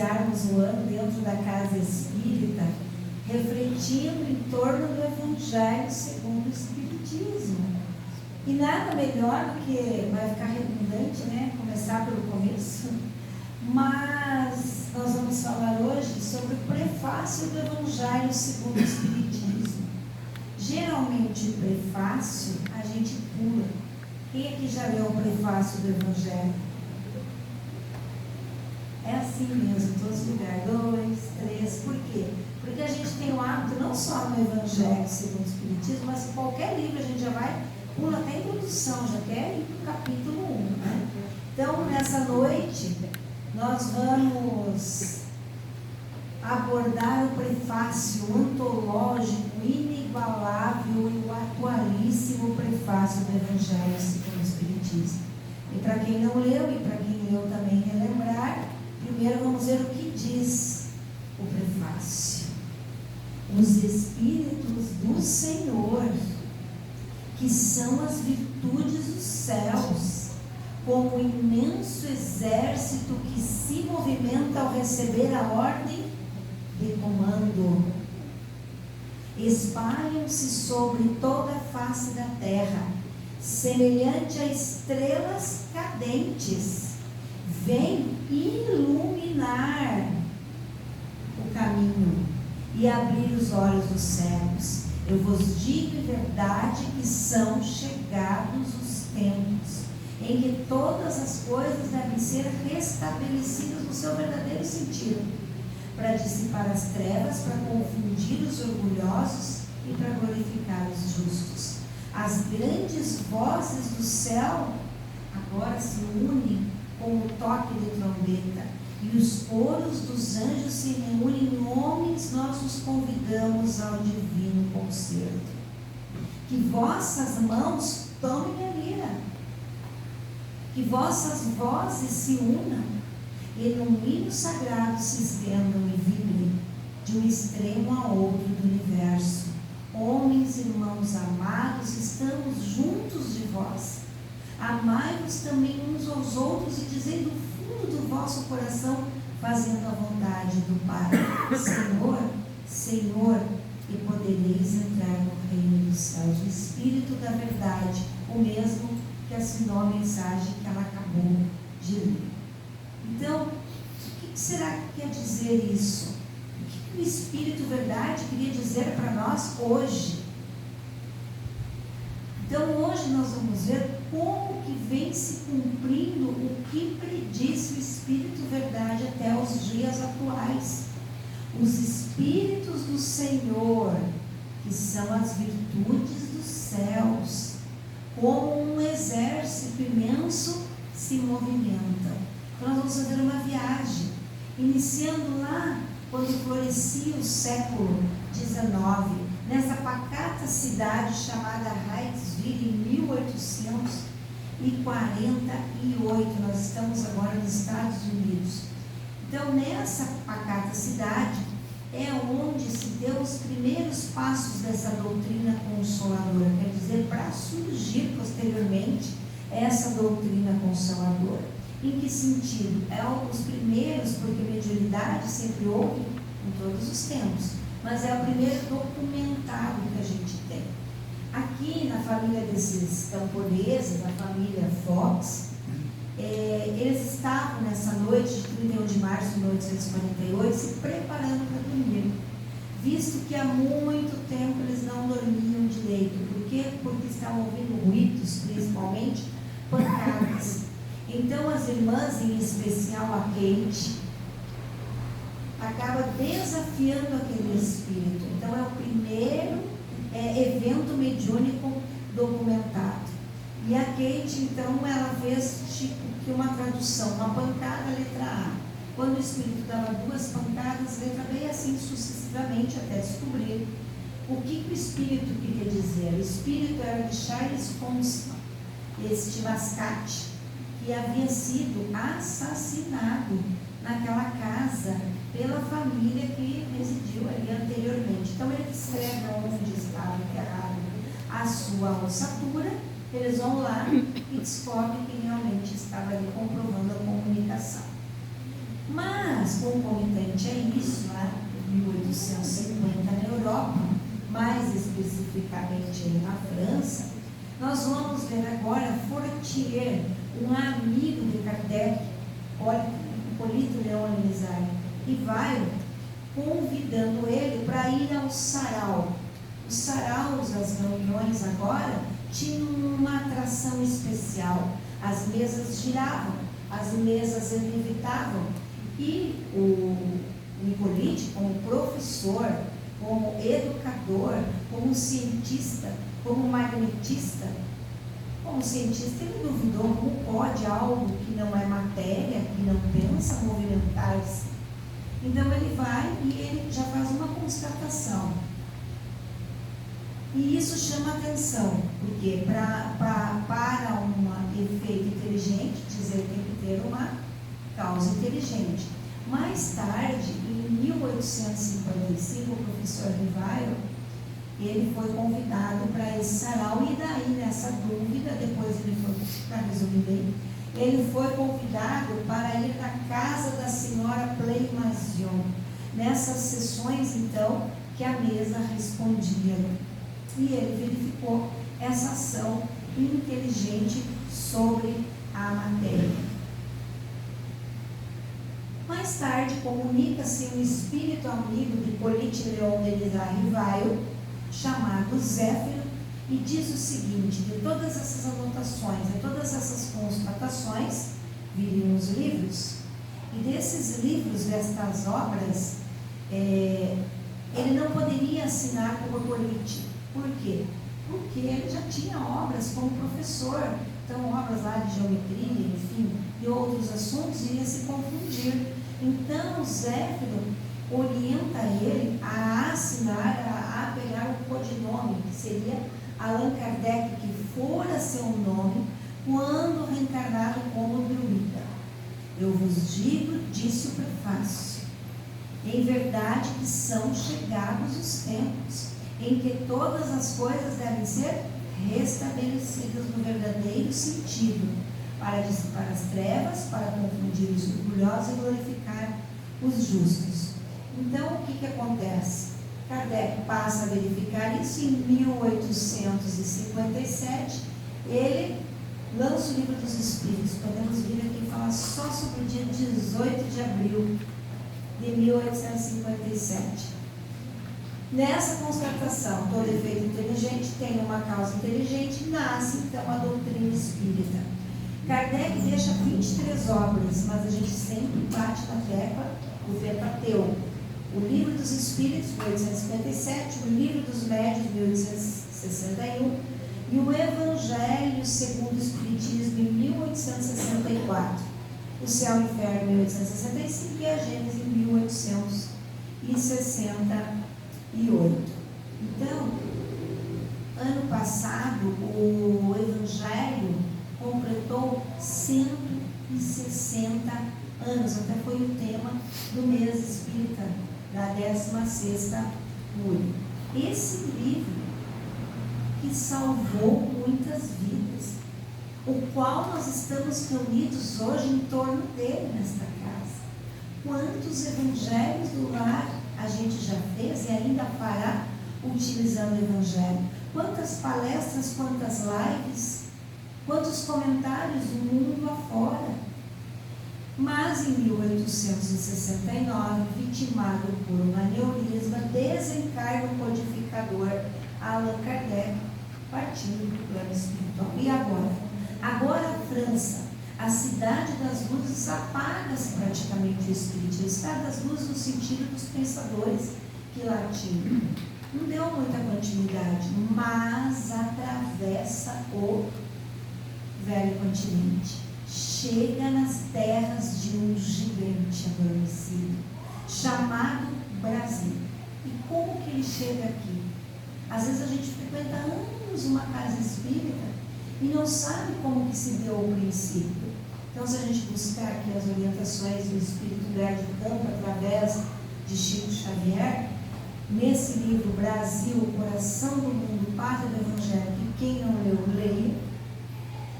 iniciarmos o ano dentro da Casa Espírita, refletindo em torno do Evangelho segundo o Espiritismo. E nada melhor do que, vai ficar redundante, né? Começar pelo começo, mas nós vamos falar hoje sobre o prefácio do Evangelho segundo o Espiritismo. Geralmente o prefácio a gente pula. Quem aqui já leu o prefácio do Evangelho? É assim mesmo, em todos os lugares, 2, 3, por quê? Porque a gente tem o hábito, não só no Evangelho segundo o Espiritismo, mas em qualquer livro a gente já vai, pula até a introdução, já quer ir para o capítulo 1, né? Então, nessa noite, nós vamos abordar o prefácio antológico, inigualável e o atualíssimo prefácio do Evangelho segundo o Espiritismo. E para quem não leu, e para quem leu também relembrar, primeiro vamos ver o que diz o prefácio. Os Espíritos do Senhor, que são as virtudes dos céus, como um imenso exército que se movimenta ao receber a ordem de comando, espalham-se sobre toda a face da terra, semelhante a estrelas cadentes, vêm iluminar o caminho e abrir os olhos dos cegos. Eu vos digo em verdade que são chegados os tempos em que todas as coisas devem ser restabelecidas no seu verdadeiro sentido, para dissipar as trevas, para confundir os orgulhosos e para glorificar os justos. As grandes vozes do céu agora se unem com o toque de trombeta, e os coros dos anjos se reúnem. Homens, nós os convidamos ao divino concerto. Que vossas mãos tomem a lira, que vossas vozes se unam, e num hino sagrado se estendam e vibrem, de um extremo a outro do universo. Homens, irmãos amados, estamos juntos de vós. Amai-vos também uns aos outros e dizei do fundo do vosso coração, fazendo a vontade do Pai. Senhor, Senhor, e podereis entrar no reino dos céus. O Espírito da verdade, o mesmo que assinou a mensagem que ela acabou de ler. Então, o que será que quer dizer isso? O que o Espírito verdade queria dizer para nós hoje? Então, hoje nós vamos ver como que vem se cumprindo o que predisse o Espírito verdade até os dias atuais. Os Espíritos do Senhor, que são as virtudes dos céus, como um exército imenso, se movimentam. Então, nós vamos fazer uma viagem, iniciando lá quando florescia o século XIX, nessa pacata cidade chamada Hydesville, em 1848. Nós estamos agora nos Estados Unidos. Então, nessa pacata cidade é onde se deu os primeiros passos dessa doutrina consoladora, quer dizer, para surgir posteriormente essa doutrina consoladora. Em que sentido? É os primeiros, porque mediunidade sempre houve em todos os tempos, mas é o primeiro documentado que a gente tem. Aqui na família desses camponeses, na família Fox, eles estavam nessa noite de 31 de março de 1848 se preparando para dormir, visto que há muito tempo eles não dormiam direito. Por quê? Porque estavam ouvindo ruídos, principalmente pancadas. Então as irmãs, em especial a Kate, acaba desafiando aquele espírito. Então é o primeiro evento mediúnico documentado. E a Kate, então, ela fez tipo que uma tradução, uma pancada, letra A. Quando o espírito dava 2 pancadas, letra B, e assim sucessivamente, até descobrir o que o espírito queria dizer. O espírito era de Charles Constant, este mascate, que havia sido assassinado naquela casa pela família que residiu ali anteriormente. Então ele escreve onde estava enterrado a sua ossatura. Eles vão lá e descobrem que realmente estava ali, comprovando a comunicação. Mas, concomitante a isso, lá em 1850 na Europa, mais especificamente aí na França, nós vamos ver agora Fortier, um amigo de Kardec, Hipólito Leon Rivaio, convidando ele para ir ao sarau. Os saraus, as reuniões agora, tinham uma atração especial. As mesas giravam, as mesas levitavam, e o Hipólito, como professor, como educador, como cientista, como magnetista, como cientista, ele duvidou como pode algo que não é matéria, que não pensa, movimentar-se. Então ele vai e ele já faz uma constatação. E isso chama atenção, porque para um efeito inteligente, dizer tem que ter uma causa inteligente. Mais tarde, em 1855, o professor Rivaio, ele foi convidado para esse sarau, e daí nessa dúvida, depois ele foi, para resumir bem, ele foi convidado para ir na casa da senhora Pleimazion, nessas sessões então que a mesa respondia, e ele verificou essa ação inteligente sobre a matéria. Mais tarde, comunica-se um espírito amigo de Hipólito Leon Rivaio, chamado Zéfiro, e diz o seguinte: de todas essas anotações, de todas essas constatações, viriam os livros, e desses livros, destas obras, ele não poderia assinar como Hipólito. Por quê? Porque ele já tinha obras como professor, então obras lá de geometria, enfim, e outros assuntos, iria se confundir. Então, Zéfiro orienta ele a assinar, a pegar o codinome, que seria Allan Kardec, que fora seu nome quando reencarnado como druida. Eu vos digo, disse o prefácio, em verdade que são chegados os tempos em que todas as coisas devem ser restabelecidas no verdadeiro sentido, para dissipar as trevas, para confundir os orgulhosos e glorificar os justos. Então, o que acontece? Kardec passa a verificar isso em 1857, ele lança o Livro dos Espíritos. Podemos vir aqui falar só sobre o dia 18 de abril de 1857. Nessa constatação, todo efeito inteligente tem uma causa inteligente, nasce então a doutrina espírita. Kardec deixa 23 obras, mas a gente sempre bate na tecla o Pentateuco. O Livro dos Espíritos, 1857, o Livro dos Médiuns, 1861, e o Evangelho segundo o Espiritismo, em 1864. O Céu e o Inferno, em 1865, e a Gênesis, em 1868. Então, ano passado, o Evangelho completou 160 anos, até foi o tema do mês espírita, da 16ª URI. Esse livro que salvou muitas vidas, o qual nós estamos reunidos hoje em torno dele nesta casa. Quantos evangelhos do lar a gente já fez e ainda fará utilizando o evangelho? Quantas palestras, quantas lives, quantos comentários do mundo afora. Mas em 1869, vitimado por um aneurisma, desencarna o codificador Allan Kardec, partindo do plano espiritual. E agora? Agora a França, a cidade das luzes, apaga-se praticamente o espírito. A cidade das luzes no sentido dos pensadores que lá tinham. Não deu muita continuidade, mas atravessa o velho continente. Chega nas terras de um gigante adormecido, chamado Brasil. E como que ele chega aqui? Às vezes a gente frequenta anos uma casa espírita e não sabe como que se deu o princípio. Então, se a gente buscar aqui as orientações do Espírito Humberto de Campos, através de Chico Xavier, nesse livro Brasil, Coração do Mundo, Pátria do Evangelho, que quem não leu, leia,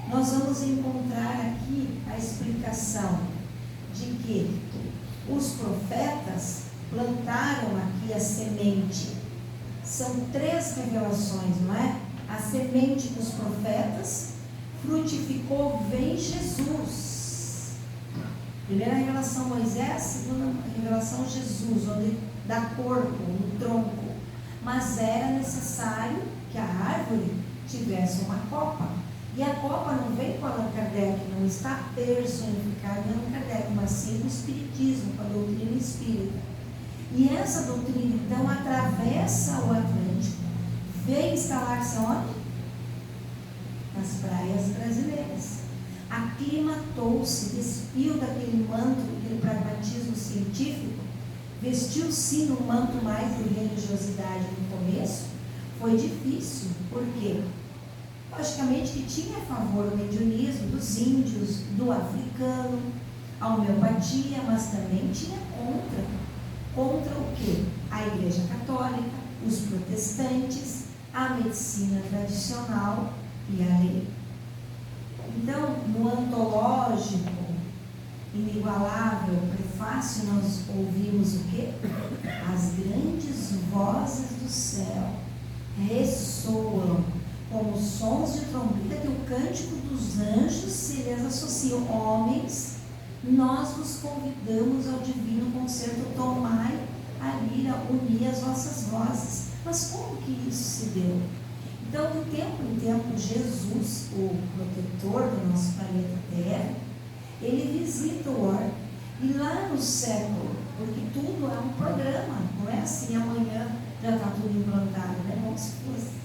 nós vamos encontrar aqui a explicação de que Os profetas plantaram aqui a semente. São 3 revelações, não é? A semente dos profetas frutificou, vem Jesus. Primeira revelação Moisés, segunda revelação Jesus, onde dá corpo, um tronco. Mas era necessário que a árvore tivesse uma copa. E a copa não vem com Allan Kardec, não está personificada em Allan Kardec, mas sim no Espiritismo, com a doutrina espírita. E essa doutrina, então, atravessa o Atlântico, veio instalar-se onde? Nas praias brasileiras. Aclimatou-se, despiu daquele manto, daquele pragmatismo científico, vestiu sim um manto mais de religiosidade no começo. Foi difícil, por quê? Logicamente que tinha a favor o mediunismo dos índios, do africano, a homeopatia, mas também tinha contra o quê? A Igreja Católica, os protestantes, a medicina tradicional e a lei. Então, no antológico, inigualável prefácio, nós ouvimos o quê? As grandes vozes do céu ressoam como sons de trombeta, que o cântico dos anjos se lhes associam. Homens, nós vos convidamos ao divino concerto, tomai a lira, uni as vossas vozes. Mas como que isso se deu? Então, de tempo em tempo, Jesus, o protetor do nosso planeta Terra, ele visita o orbe. E lá no século, porque tudo é um programa, não é assim, amanhã já está tudo implantado, né? Como se fosse.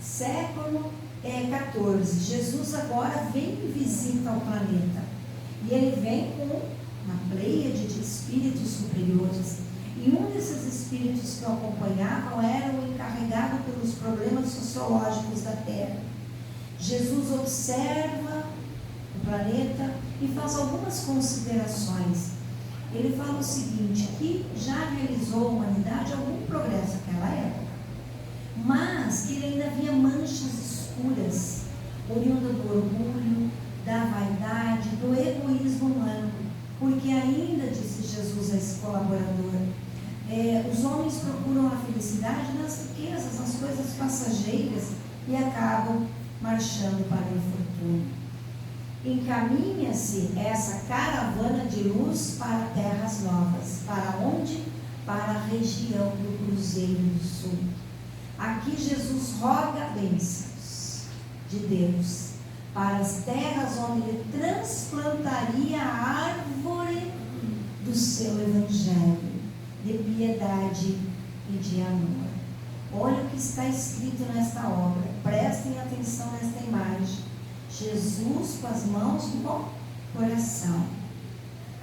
Século 14, Jesus agora vem e visita o planeta. E ele vem com uma pleiade de espíritos superiores. E um desses espíritos que o acompanhavam era o encarregado pelos problemas sociológicos da Terra. Jesus observa o planeta e faz algumas considerações. Ele fala o seguinte, que já realizou a humanidade algum progresso naquela época, mas que ele ainda via manchas escuras, oriunda do orgulho, da vaidade, do egoísmo humano, porque ainda, disse Jesus a esse colaborador, os homens procuram a felicidade nas riquezas, nas coisas passageiras e acabam marchando para o infortúnio. Encaminha-se essa caravana de luz para terras novas. Para onde? Para a região do Cruzeiro do Sul. Aqui Jesus roga bênçãos de Deus para as terras onde ele transplantaria a árvore do seu evangelho de piedade e de amor. Olha o que está escrito nesta obra, prestem atenção nesta imagem. Jesus com as mãos no coração.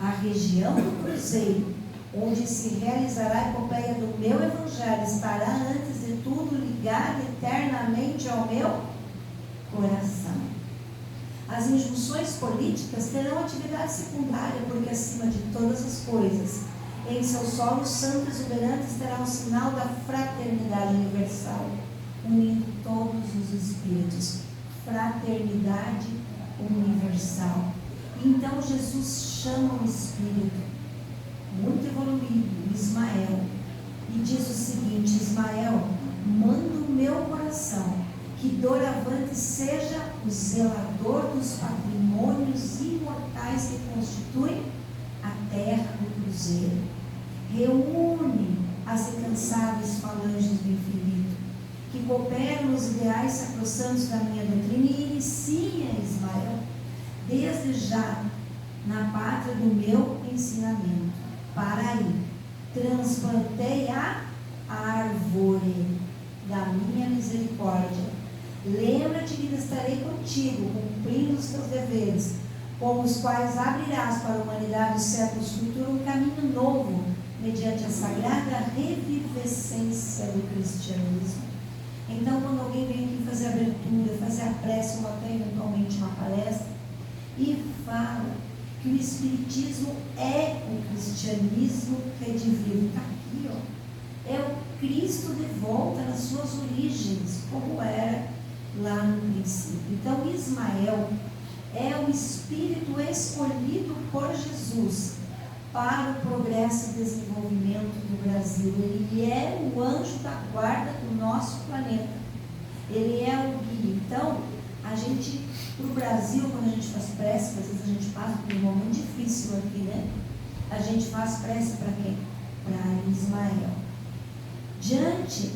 A região do Cruzeiro, onde se realizará a epopeia do meu evangelho, estará antes de tudo ligada eternamente ao meu coração. As injunções políticas terão atividade secundária, porque acima de todas as coisas, em seu solo santo e exuberantes terá o sinal da fraternidade universal, unindo todos os espíritos. Fraternidade universal. Então Jesus chama o espírito muito evoluído, Ismael, e diz o seguinte: Ismael, manda o meu coração que doravante seja o zelador dos patrimônios imortais que constituem a terra do Cruzeiro. Reúne as incansáveis falanges do infinito, que cooperam nos ideais sacrossantos da minha doutrina, e inicia, Ismael, desde já, na pátria do meu ensinamento. Para aí, transplantei a árvore da minha misericórdia. Lembra-te que estarei contigo, cumprindo os teus deveres, com os quais abrirás para a humanidade dos séculos futuros um caminho novo, mediante a sagrada revivescência do cristianismo. Então, quando alguém vem aqui fazer a abertura, fazer a prece, ou até eventualmente uma palestra, e fala que o Espiritismo é o cristianismo redivivo, está aqui, ó. É o Cristo de volta nas suas origens, como era lá no princípio. Então, Ismael é o Espírito escolhido por Jesus para o progresso e desenvolvimento do Brasil. Ele é o anjo da guarda do nosso planeta. Ele é o guia. Então, para o Brasil, quando a gente faz prece, às vezes a gente passa por um momento difícil aqui, né? A gente faz prece para quem? Para Ismael. Diante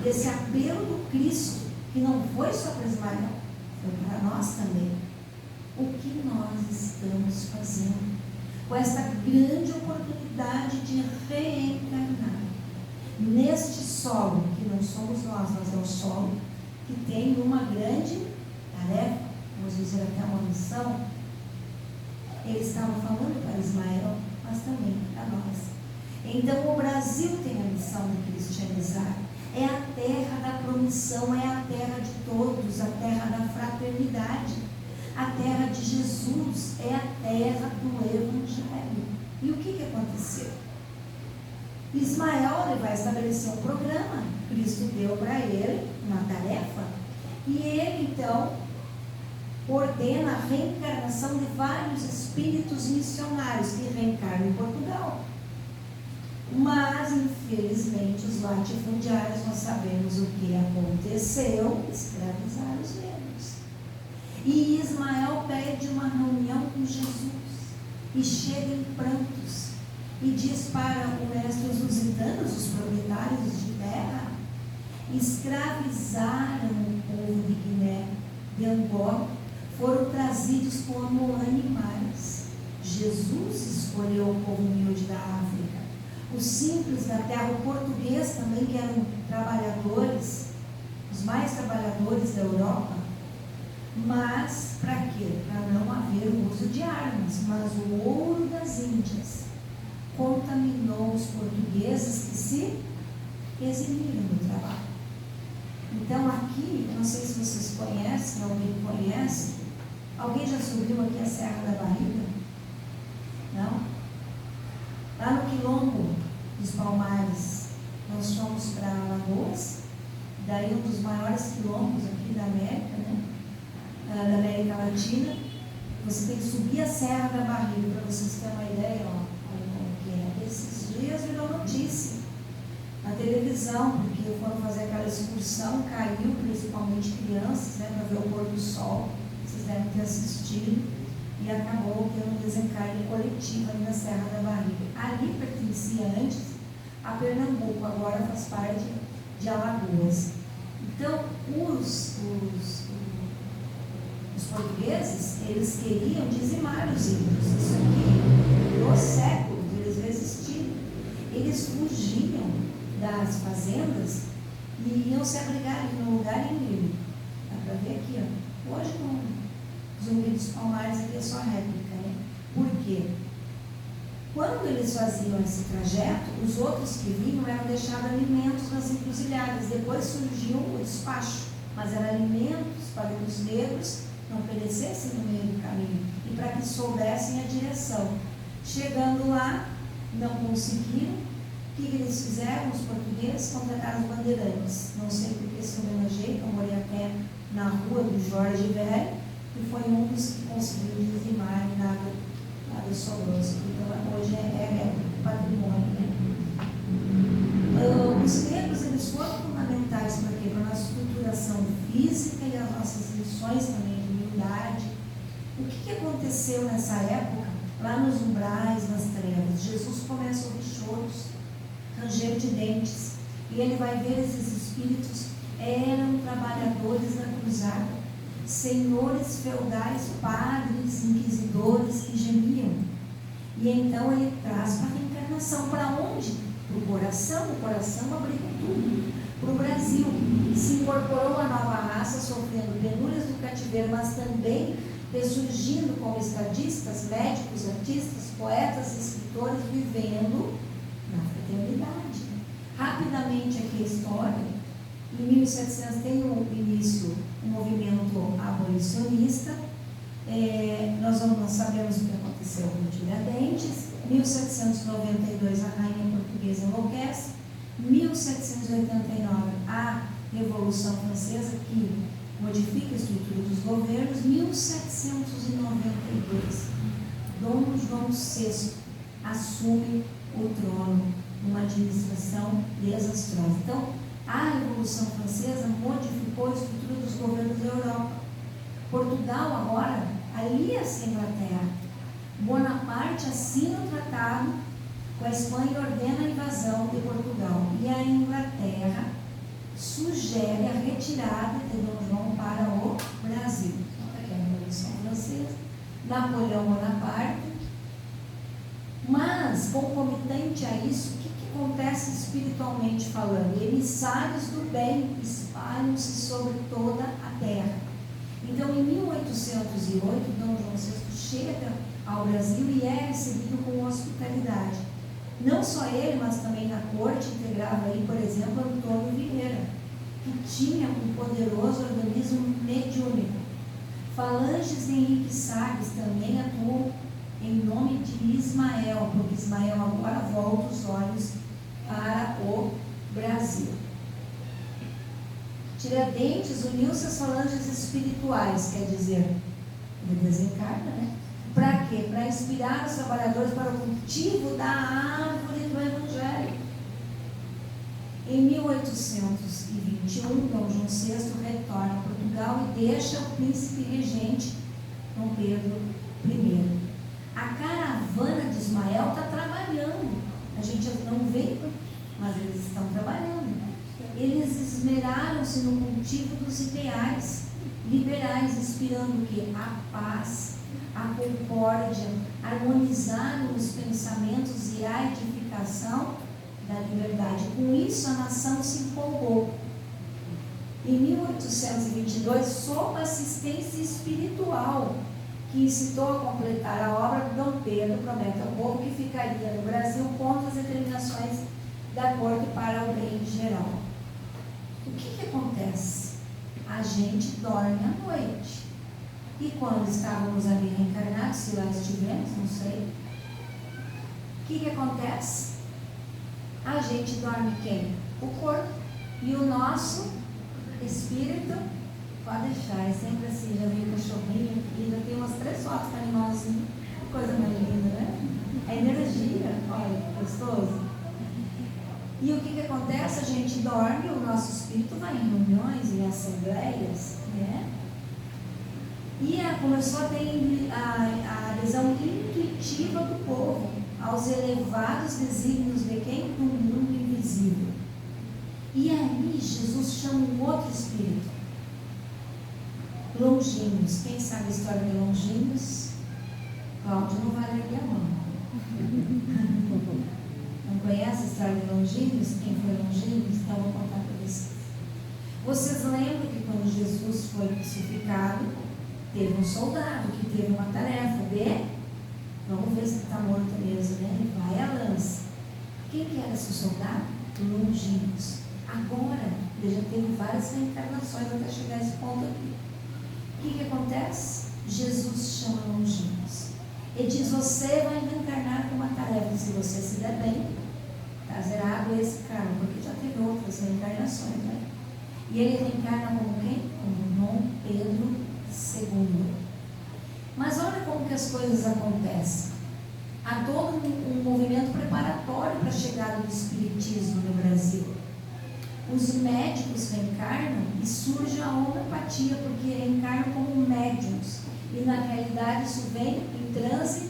desse apelo do Cristo, que não foi só para Ismael, foi para nós também. O que nós estamos fazendo com essa grande oportunidade de reencarnar neste solo, que não somos nós, mas é o solo, que tem uma grande tarefa, vamos dizer até uma missão. Ele estava falando para Ismael, mas também para nós. Então o Brasil tem a missão de cristianizar. É a terra da promissão, é a terra de todos, a terra da fraternidade, a terra de Jesus, é a terra do Evangelho. E o que aconteceu? Ismael, ele vai estabelecer um programa. Cristo deu para ele uma tarefa, e ele então ordena a reencarnação de vários espíritos missionários que reencarnam em Portugal. Mas, infelizmente, os latifundiários, nós sabemos o que aconteceu, escravizaram os negros. E Ismael pede uma reunião com Jesus e chega em prantos e diz para o mestre: os lusitanos, os proprietários de terra, escravizaram o povo de Guiné, de Angola, foram trazidos como animais. Jesus escolheu o povo humilde da África, os simples da terra, o português também, que eram trabalhadores, os mais trabalhadores da Europa. Mas para quê? Para não haver o uso de armas. Mas o ouro das Índias contaminou os portugueses que se exiliram do trabalho. Então aqui, não sei se vocês conhecem, alguém conhece, alguém já subiu aqui a Serra da Barriga? Não? Lá no Quilombo dos Palmares, nós fomos para Alagoas, daí um dos maiores quilombos aqui da América, né? Da América Latina. Você tem que subir a Serra da Barriga, para vocês terem uma ideia, ó, como que é. Esses dias virou notícia na televisão, porque foram fazer aquela excursão, caiu principalmente crianças, né, para ver o pôr do sol. Vocês devem ter assistido, e acabou tendo um desencarne coletivo ali na Serra da Barriga. Ali pertencia antes a Pernambuco, agora faz parte de Alagoas. Então, os portugueses, eles queriam dizimar os índios. Isso aqui, durou séculos, eles resistiram. Eles fugiam das fazendas e iam se abrigar ali no lugar inimigo. Dá para ver aqui, ó. Hoje não. Zumbi dos Palmares aqui é só réplica, né? Por quê? Quando eles faziam esse trajeto, os outros que vinham eram deixados alimentos nas encruzilhadas. Depois surgiu o despacho, mas eram alimentos para que os negros não perecessem no meio do caminho e para que soubessem a direção. Chegando lá, não conseguiram. O que eles fizeram? Os portugueses contrataram os bandeirantes. Não sei porque se homenageei, eu morei até na rua do Jorge Velho, e foi um dos que conseguiu dizimar, e nada sobrou. Então, hoje é patrimônio, né? Os negros, eles foram fundamentais para quê? Para a nossa estruturação física e as nossas lições também de humildade. O que aconteceu nessa época? Lá nos umbrais, nas trevas, Jesus começa a ouvir choros, ranger de dentes, e ele vai ver esses espíritos. Eram trabalhadores na cruzada, senhores feudais, padres, inquisidores que gemiam. E então ele traz para a reencarnação. Para onde? Para o coração abriga tudo. Para o Brasil. Se incorporou a nova raça, sofrendo penúrias do cativeiro, mas também ressurgindo como estadistas, médicos, artistas, poetas, escritores, vivendo na fraternidade. Rapidamente aqui a história. Em 1700 tem o início o movimento abolicionista. Nós sabemos o que aconteceu com Tiradentes. 1792 a rainha portuguesa enlouquece. 1789 a Revolução Francesa, que modifica a estrutura dos governos. 1792 Dom João VI assume o trono numa administração desastrosa. Então, a Revolução Francesa modificou a estrutura dos governos da Europa. Portugal agora alia-se à Inglaterra. Bonaparte assina o tratado com a Espanha e ordena a invasão de Portugal. E a Inglaterra sugere a retirada de Dom João para o Brasil. Então, aqui é a Revolução Francesa, Napoleão Bonaparte. Mas, concomitante a isso, o que acontece espiritualmente falando? Emissários do bem espalham-se sobre toda a terra. Então, em 1808, Dom João VI chega ao Brasil e é recebido com hospitalidade. Não só ele, mas também na corte integrava aí, por exemplo, Antônio Vieira, que tinha um poderoso organismo mediúnico. Falanges de Henrique Salles também atuam em nome de Ismael, porque Ismael agora volta os olhos para o Brasil. Tiradentes uniu-se às falanges espirituais, quer dizer, ele desencarna, né? Para quê? Para inspirar os trabalhadores para o cultivo da árvore do Evangelho. Em 1821, Dom João VI retorna a Portugal e deixa o príncipe regente Dom Pedro I. A caravana de Ismael está trabalhando. A gente não vê, mas eles estão trabalhando. Eles esmeraram-se no cultivo dos ideais liberais, inspirando o quê? A paz, a concórdia, harmonizaram os pensamentos e a edificação da liberdade. Com isso, a nação se empolgou. Em 1822, sob assistência espiritual, que incitou a completar a obra, Dom Pedro promete ao povo que ficaria no Brasil contra as determinações da corte para o bem geral. O que acontece? A gente dorme à noite. E quando estávamos ali reencarnados, se lá estivemos, não sei, o que acontece? A gente dorme quem? O corpo. E o nosso espírito, pode deixar, é sempre assim, já veio cachorrinho aqui, já tem umas 3 fotos com animalzinho, coisa mais linda, né? A energia, olha, gostoso. E o que acontece? A gente dorme, o nosso espírito vai em reuniões, em assembleias, né? E começou a ter a adesão intuitiva do povo aos elevados desígnios de quem? Do mundo invisível. E aí Jesus chama um outro espírito, Longinos. Quem sabe a história de Longinos? Cláudio não vai ler a mão. Não conhece a história de Longinos? Quem foi Longinos? Então vou contar para vocês. Vocês lembram que quando Jesus foi crucificado, teve um soldado que teve uma tarefa de, vamos ver se está morto mesmo, né? Ele vai à lança. Quem que era esse soldado? Longinos. Agora, ele já teve várias reencarnações até chegar a esse ponto aqui. O que acontece? Jesus chama Longinos. Ele diz, você vai reencarnar com uma tarefa. Se você se der bem, está zerado esse karma, porque já teve outras reencarnações, né? E ele reencarna como quem? Como Dom Pedro II. Mas olha como que as coisas acontecem. Há todo um movimento preparatório para a chegada do espiritismo no Brasil. Os médicos reencarnam e surge a homeopatia, porque reencarnam como médiums. E na realidade isso vem em transe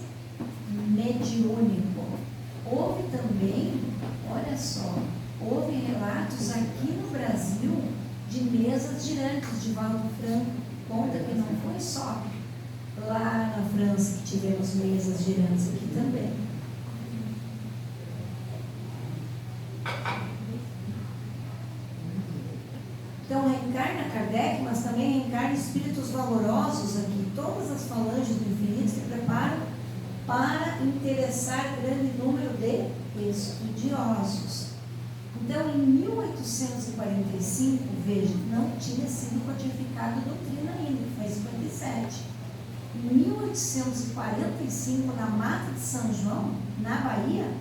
mediúnico. Houve também, olha só, houve relatos aqui no Brasil de mesas girantes. De Valdo Franco conta que não foi só lá na França que tivemos mesas girantes, aqui também. Então reencarna Kardec, mas também reencarna espíritos valorosos aqui. Todas as falanges do infinito se preparam para interessar grande número de estudiosos. Então, em 1845, veja, não tinha sido codificada a doutrina ainda, que foi 57. Em 1845, na Mata de São João, na Bahia,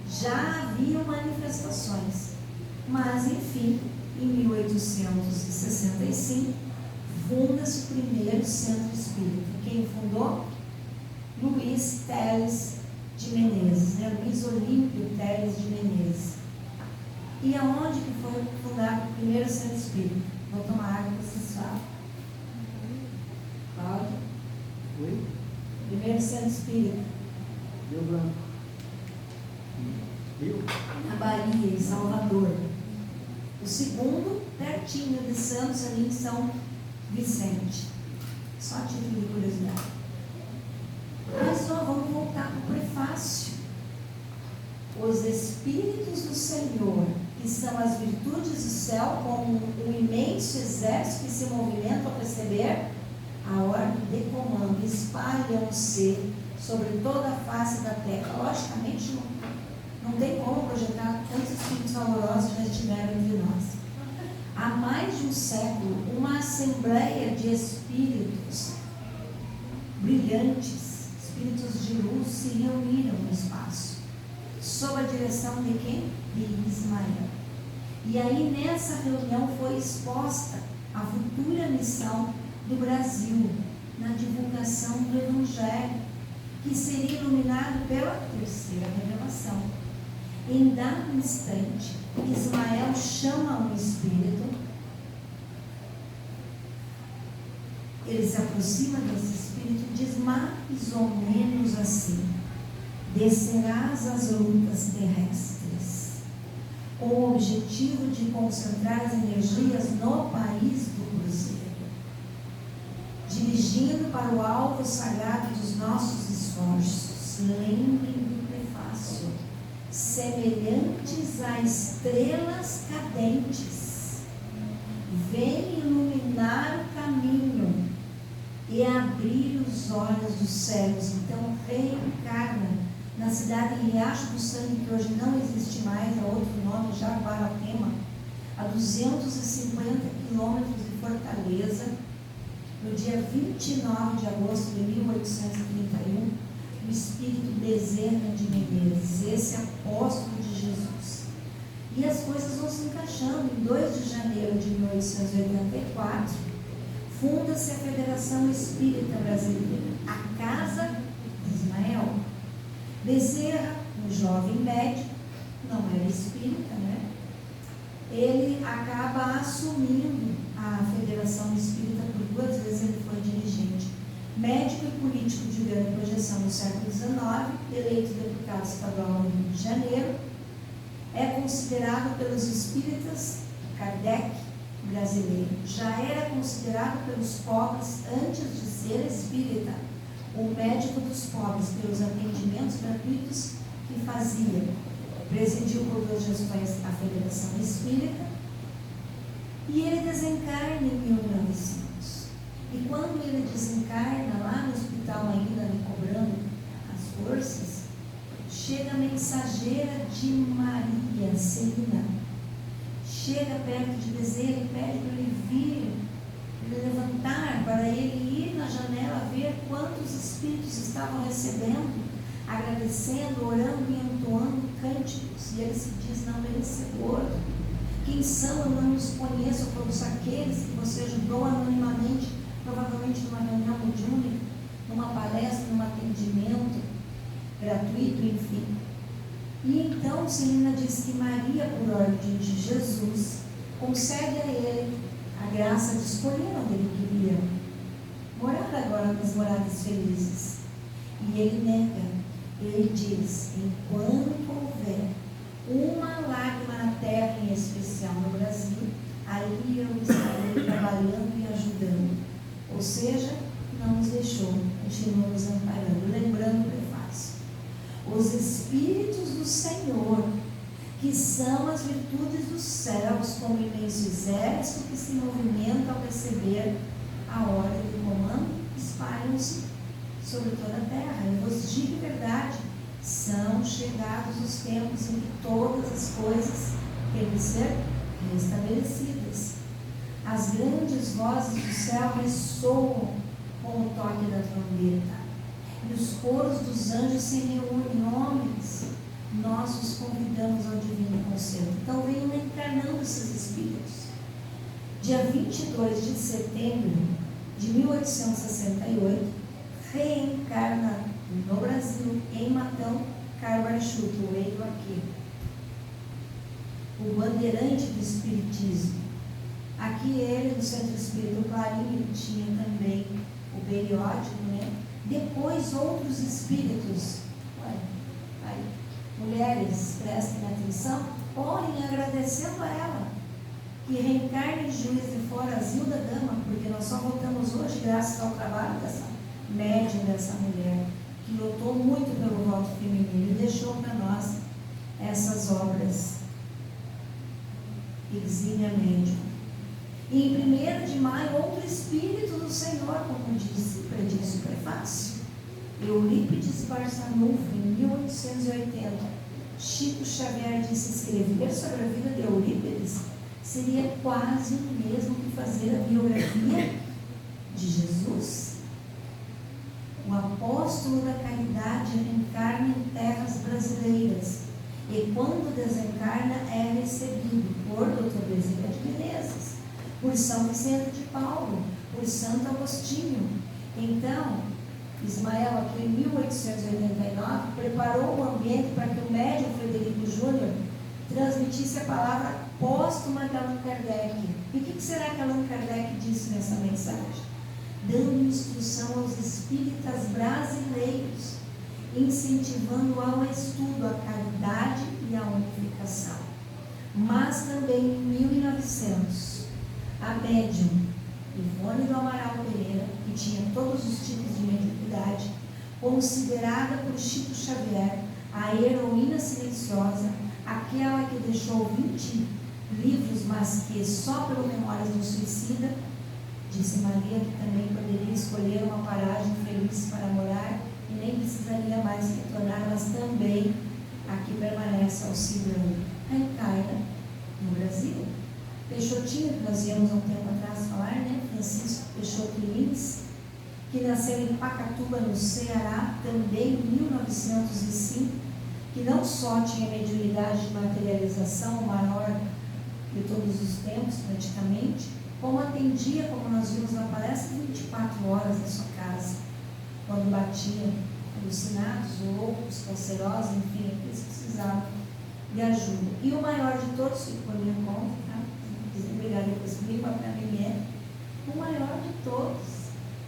já haviam manifestações. Mas, enfim, em 1865, funda-se o primeiro centro espírita. Quem fundou? Luiz Teles de Menezes, né? Luiz Olímpio Teles de Menezes. E aonde que foi fundado o primeiro centro espírita? Vou tomar água para vocês falam. Pode? Oi? Primeiro centro espírita. Rio Branco. Rio? Na Bahia, em Salvador. O segundo, pertinho de Santos, ali em São Vicente. Só a título de curiosidade. Mas só vamos voltar para o prefácio. Os Espíritos do Senhor, que são as virtudes do céu, como um imenso exército que se movimenta ao receber a ordem de comando, espalham-se sobre toda a face da terra. Logicamente, não tem como projetar tantos espíritos valorosos já estiveram entre nós. Há mais de um século, uma assembleia de espíritos brilhantes, espíritos de luz, se reuniram no espaço, sob a direção de quem? De Ismael. E aí nessa reunião foi exposta a futura missão do Brasil na divulgação do Evangelho, que seria iluminado pela terceira revelação. Em dado instante, Ismael chama um espírito, ele se aproxima desse espírito e diz mais ou menos assim: descerás as lutas terrestres, com o objetivo de concentrar as energias no país do Cruzeiro, dirigindo para o alvo sagrado dos nossos esforços. Lembrem do prefácio: semelhantes a estrelas cadentes, vem iluminar o caminho e abrir os olhos dos cegos. Então reencarna na cidade de Riacho do Sangue, que hoje não existe mais, é outro nome, Jaguarapema, a 250 quilômetros de Fortaleza, no dia 29 de agosto de 1831, o espírito Bezerra de Menezes, esse apóstolo de Jesus. E as coisas vão se encaixando. Em 2 de janeiro de 1884, funda-se a Federação Espírita Brasileira, a Casa de Ismael. Bezerra, um jovem médico, não era espírita, né? Ele acaba assumindo a Federação Espírita por 2 vezes. Ele foi dirigente, médico e político de grande projeção no século XIX, eleito deputado estadual no Rio de Janeiro. É considerado pelos espíritas Kardec brasileiro. Já era considerado pelos pobres antes de ser espírita, o médico dos pobres, pelos atendimentos gratuitos que fazia. Presidiu por 2 gestões a Federação Espírita e ele desencarna em 1900. E quando ele desencarna lá no hospital, ainda me cobrando as forças, chega a mensageira de Maria Celina, chega perto de Bezerra e pede para ele vir, para ele levantar, para ele ir na janela ver quantos espíritos estavam recebendo, agradecendo, orando e entoando cânticos. E ele se diz não merecedor. Quem são? Eu não os conheço, todos aqueles que você ajudou anonimamente, provavelmente numa reunião mediúnica, numa palestra, num atendimento gratuito, enfim. E então Celina diz que Maria, por ordem de Jesus, concede a ele a graça de escolher onde ele queria morar agora nas moradas felizes. E ele nega. Ele diz: enquanto houver uma lágrima na terra, em especial no Brasil, ali eu estarei trabalhando e ajudando. Ou seja, não nos deixou, continua nos amparando. Lembrando o prefácio: os Espíritos do Senhor, que são as virtudes dos céus, como imenso exército que se movimenta ao receber a ordem do comando, espalham-se sobre toda a terra. Eu vos digo a verdade: são chegados os tempos em que todas as coisas têm de ser restabelecidas. As grandes vozes do céu ressoam com o toque da trombeta, e os coros dos anjos se reúnem. Homens, nós os convidamos ao divino conselho. Então venham encarnando esses espíritos. Dia 22 de setembro de 1868, reencarna no Brasil, em Matão Carbarchuto, o Eiro aqui, o bandeirante do Espiritismo. Aqui ele, no Centro Espírita Clarinho, tinha também o periódico, né? Depois outros espíritos, aí, mulheres, prestem atenção, orem agradecendo a ela, que reencarne em Juiz de Fora a Zilda Gama, porque nós só voltamos hoje graças ao trabalho dessa médium, dessa mulher, que lutou muito pelo voto feminino e deixou para nós essas obras. Exímia médium. E em 1º de maio, outro Espírito do Senhor, como prediz o prefácio, Eurípides Barçanufo, em 1880, Chico Xavier disse: escrever sobre a vida de Eurípides seria quase o mesmo que fazer a biografia de Jesus. O apóstolo da caridade reencarna em terras brasileiras e, quando desencarna, é recebido por Dr. Bezerra de Menezes, por São Vicente de Paulo, por Santo Agostinho. Então, Ismael, aqui em 1889, preparou o ambiente para que o médium Frederico Júnior transmitisse a palavra póstuma de Allan Kardec. E o que será que Allan Kardec disse nessa mensagem? Dando instrução aos espíritas brasileiros, incentivando ao estudo, a caridade e a unificação. Mas também em 1900, a médium Ivone do Amaral Pereira, que tinha todos os tipos de mediunidade, considerada por Chico Xavier a heroína silenciosa, aquela que deixou 20 livros, mas que só pelo Memórias do Suicida, disse Maria que também poderia escolher uma paragem feliz para morar e nem precisaria mais retornar, mas também aqui permanece auxiliando. Reencarna no Brasil. Peixotinho, que nós íamos há um tempo atrás falar, né? Francisco Peixoto Lins, que nasceu em Pacatuba, no Ceará, também em 1905, que não só tinha mediunidade de materialização, o maior de todos os tempos, praticamente, como atendia, como nós vimos na palestra, 24 horas na sua casa, quando batiam alucinados, loucos, cancerosos, enfim, eles precisavam de ajuda. E o maior de todos, que por minha conta, tá? Obrigada depois comigo, para mim é o maior de todos,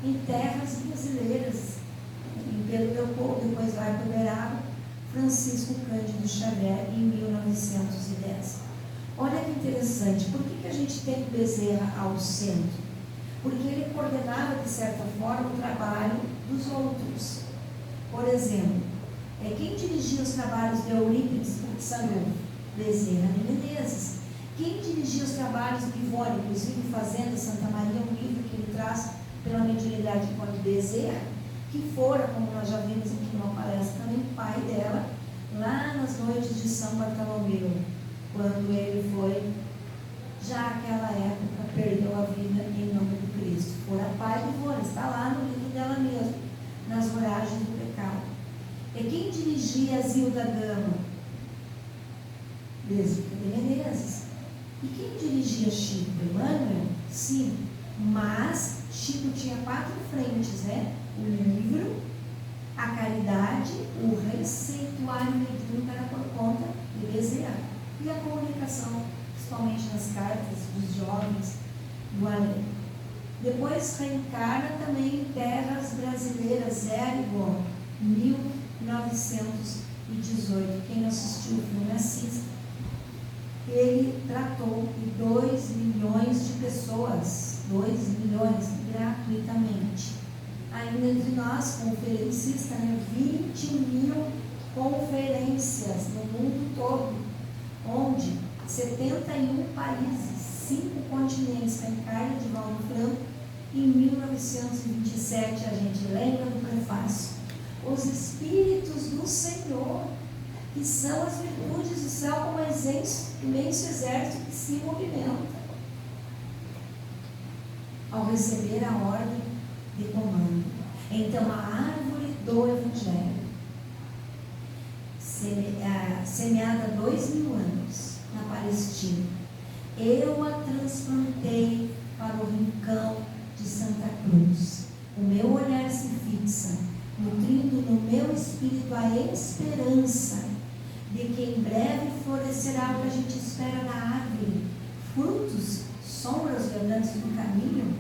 em terras brasileiras, em Pedro Leopoldo, depois vai para Uberaba, Francisco Cândido Xavier, em 1910. Olha que interessante, por que a gente tem Bezerra ao centro? Porque ele coordenava, de certa forma, o trabalho dos outros. Por exemplo, quem dirigia os trabalhos de Eurípides Barçanufo? Bezerra de Menezes. Quem dirigia os trabalhos de Ivone, inclusive Fazenda Santa Maria, um livro que ele traz pela mediunidade de Bezerra, que fora, como nós já vimos aqui numa palestra também, pai dela, lá nas noites de São Bartolomeu, quando ele foi, já naquela época, perdeu a vida em nome de Cristo. Fora pai de Ivone, está lá no livro dela mesmo, nas Voragens do Pecado. E quem dirigia a Zilda Gama? Bezerra de Menezes. E quem dirigia Chico? Emmanuel? Sim, mas Chico tinha 4 frentes, né? O livro, a caridade, o receituário mediúnico era por conta de Bezerra. E a comunicação, principalmente nas cartas dos jovens do além. Depois reencarna também em terras brasileiras, Érigo, 1918. Quem não assistiu o filme, assista. Ele tratou de 2 milhões de pessoas, 2 milhões, gratuitamente. Ainda entre nós, conferencista, né, 20 mil conferências no mundo todo, onde 71 países, 5 continentes, reencarna de Valdo Franco. Em 1927, a gente lembra do prefácio, os Espíritos do Senhor, que são as virtudes do céu como imenso exército que se movimenta. Ao receber a ordem de comando. Então, a árvore do Evangelho, semeada há 2000 anos na Palestina, eu a transplantei para o rincão de Santa Cruz. O meu olhar se fixa nutrindo no meu espírito a esperança de que em breve florescerá o que a gente espera na árvore, frutos, sombras verdantes no caminho,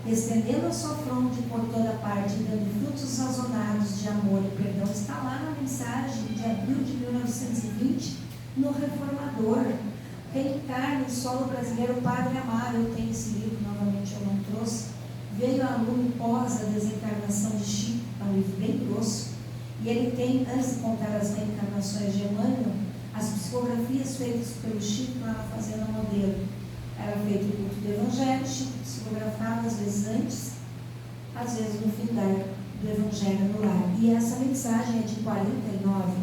estendendo a sua fronte por toda parte, dando frutos sazonados de amor e perdão. Está lá na mensagem de abril de 1920, no Reformador. Reencarna em solo brasileiro, o Padre Amaro. Eu tenho esse livro, novamente eu não trouxe. Veio aluno pós a desencarnação de Chico, é um livro bem grosso, e ele tem, antes de contar as reencarnações de Emmanuel, as psicografias feitas pelo Chico lá na Fazenda Modelo. Era feito o culto do Evangelho, Chico psicografava, às vezes antes, às vezes no fim do Evangelho no lar. E essa mensagem é de 49.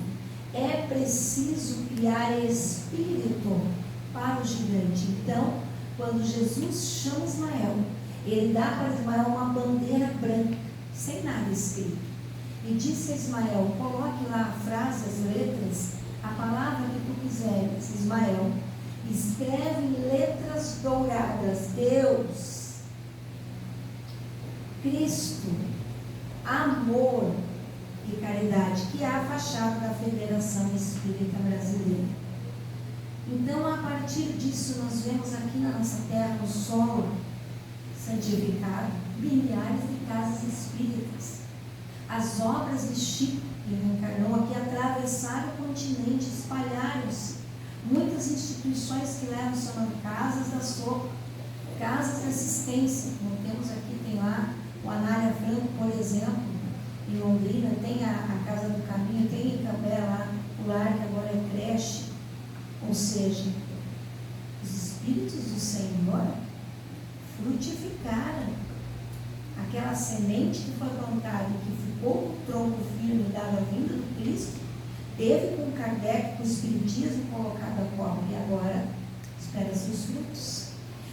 É preciso criar espírito para o gigante. Então, quando Jesus chama Ismael, ele dá para Ismael uma bandeira branca, sem nada escrito. E disse a Ismael: coloque lá a frase, as letras, a palavra que tu quiseres. Ismael, escreve em letras douradas: Deus, Cristo, amor e caridade, que é a fachada da Federação Espírita Brasileira. Então, a partir disso, nós vemos aqui na nossa terra, no solo santificado, milhares de casas espíritas. As obras de Chico, que reencarnou aqui, atravessaram o continente, espalharam-se. Muitas instituições que levam seu nome: casas da sopa, casas de assistência, como temos aqui, tem lá o Anália Franco, por exemplo, em Londrina, tem a Casa do Caminho, tem em Cambé lá o lar que agora é creche. Ou seja, os Espíritos do Senhor frutificaram. Aquela semente que foi plantada e que ficou no tronco firme dada a vinda do Cristo, teve com Kardec, com o Espiritismo colocado a copa, e agora espera-se os frutos.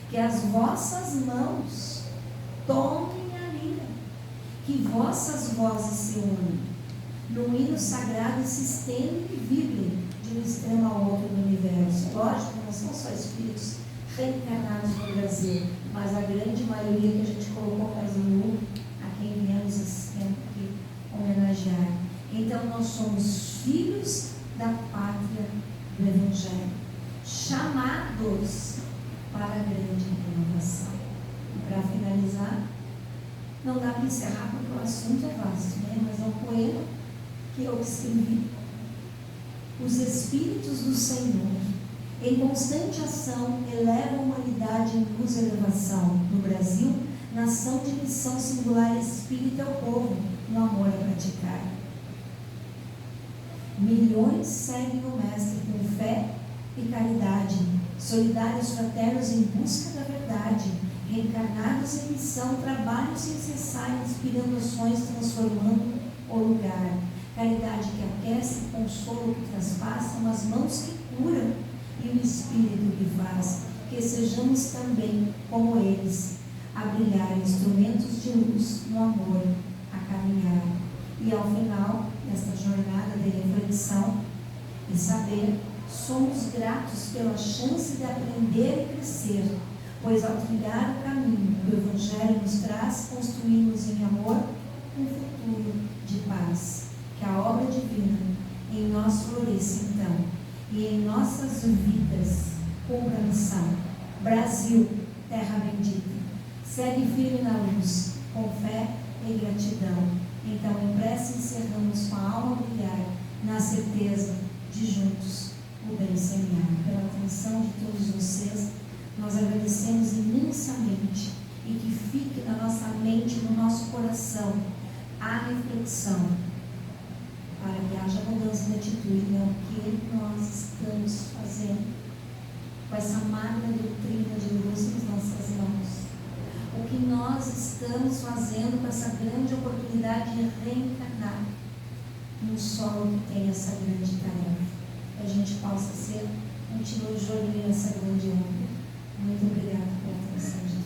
Que as vossas mãos tomem a lira, que vossas vozes se unem num hino sagrado e se estendem e vibrem de um extremo ao outro do universo. Lógico, não são só espíritos reencarnados no Brasil, mas a grande maioria que a gente colocou mais no a quem viemos esse tempo aqui homenagear. Então, nós somos filhos da pátria do Evangelho, chamados para a grande renovação. E para finalizar, não dá para encerrar porque o assunto é vasto, né? Mas é um poema que eu escrevi. Os Espíritos do Senhor, em constante ação, elevam a humanidade em luz e elevação. No Brasil, nação de missão singular espírita é o povo, no amor a praticar. Milhões seguem o Mestre com fé e caridade, solidários fraternos em busca da verdade, reencarnados em missão, trabalham sem cessar, inspirando ações, transformando o lugar. Caridade que aquece, consolo que transpassa, as mãos que curam e o Espírito que faz que sejamos também, como eles, a brilhar, instrumentos de luz no amor, a caminhar. E ao final desta jornada de reflexão e saber, somos gratos pela chance de aprender e crescer, pois ao trilhar o caminho que o Evangelho nos traz, construímos em amor um futuro de paz. Que a obra divina em nós floresça então, e em nossas vidas cumpra a missão. Brasil, terra bendita, segue firme na luz, com fé e gratidão. Então, em prece encerramos com a alma brilhar, na certeza de juntos o bem semear. Pela atenção de todos vocês, nós agradecemos imensamente, e que fique na nossa mente, no nosso coração, a reflexão, para que haja mudança de atitude, né? O que nós estamos fazendo com essa magna doutrina de luz nas nossas mãos, o que nós estamos fazendo com essa grande oportunidade de reencarnar num solo que tem essa grande tarefa, que a gente possa ser, continue de olho nessa grande obra. Muito obrigada pela atenção.